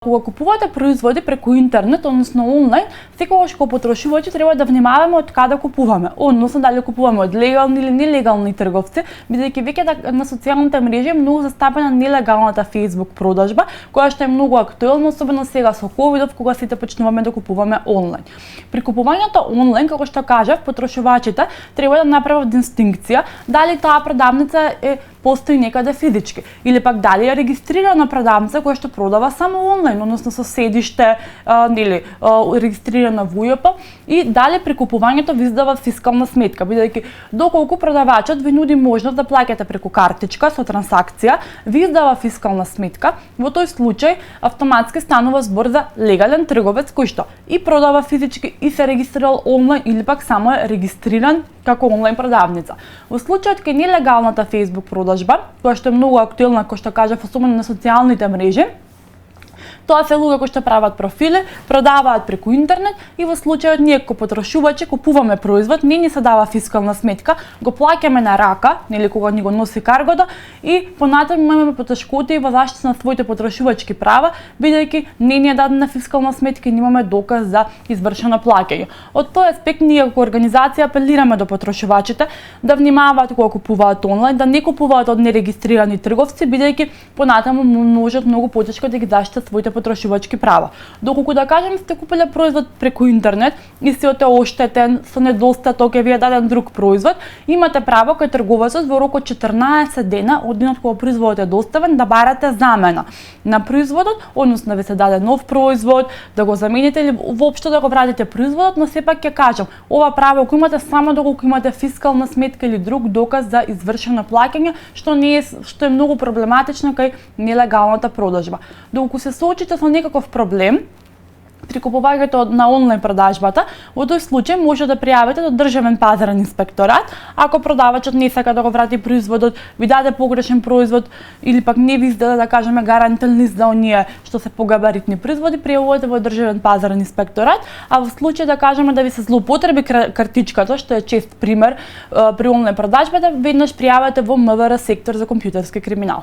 Кога купувате производи преку интернет, односно онлайн, секогаш како потрошувачи треба да внимаваме од каде купуваме, односно дали купуваме од легални или нелегални трговци, бидејќи веќе на социјалните мрежи е многу застапена нелегалната Facebook продажба, која што е многу актуелна, особено сега со ковидов, кога сите почнуваме да купуваме онлайн. При купувањето онлайн, како што кажав, потрошувачите треба да направат дистинкција дали таа продавница постои некаде физички или пак дали е регистрирана продавница која што продава само онлайн, односно со седиште или регистрирана во УЈП и дали при купувањето ви издават фискална сметка, бидејќи доколку продавачот ви нуди можност да плаќате преку картичка со трансакција, ви издава фискална сметка, во тој случај автоматски станува збор за легален трговец кој што и продава физички и се регистрирал онлайн или пак само е регистриран како онлайн продавница. Во случајот кај нелегалната Facebook продажба, која што е многу актуелна, кој што кажав, особено на социјалните мрежи, тоа се луѓе кои што прават профили, продаваат преку интернет и во случајот ние како потрошувачи купуваме производ, не ни се дава фискална сметка, го плаќаме на рака, нели кога ни го носи каргото и понатаму имаме потешкоти во заштита на своите потрошувачки права, бидејќи не ни е дадена фискална сметка и немаме доказ за извршено плаќање. Од тој аспект ние како организација апелираме до потрошувачите да внимаваат кога купуваат онлайн, да не купуваат од нерегистрирани трговци, бидејќи понатаму можат многу потешко да ги заштитат своите потрошувачки права. Доколку да кажем сте купиле производ преку интернет и си оштетен со недостаток е ви е даден друг производ, имате право кај трговецот во рок од 14 дена од денот кога производот е доставен да барате замена на производот, односно да ви се даде нов производ, да го замените или воопшто да го вратите производот, но сепак ќе кажам, ова право го имате само доколку имате фискална сметка или друг доказ за извршено плаќање, што е многу проблематично кај нелегалната продажба. Доколку се соочите со некаков проблем при купувањето на онлайн продажбата, во тој случај може да пријавите до Државен пазарен инспекторат, ако продавачот не сака да го врати производот, ви даде погрешен производ или пак не ви издаде, да кажеме, гарантен лист за оние што се погабаритни производи, пријавувате во Државен пазарен инспекторат, а во случај да кажеме да ви се злоупотреби картичката, што е чест пример при онлайн продажбата, веднаш пријавете во МВР сектор за компјутерски криминал.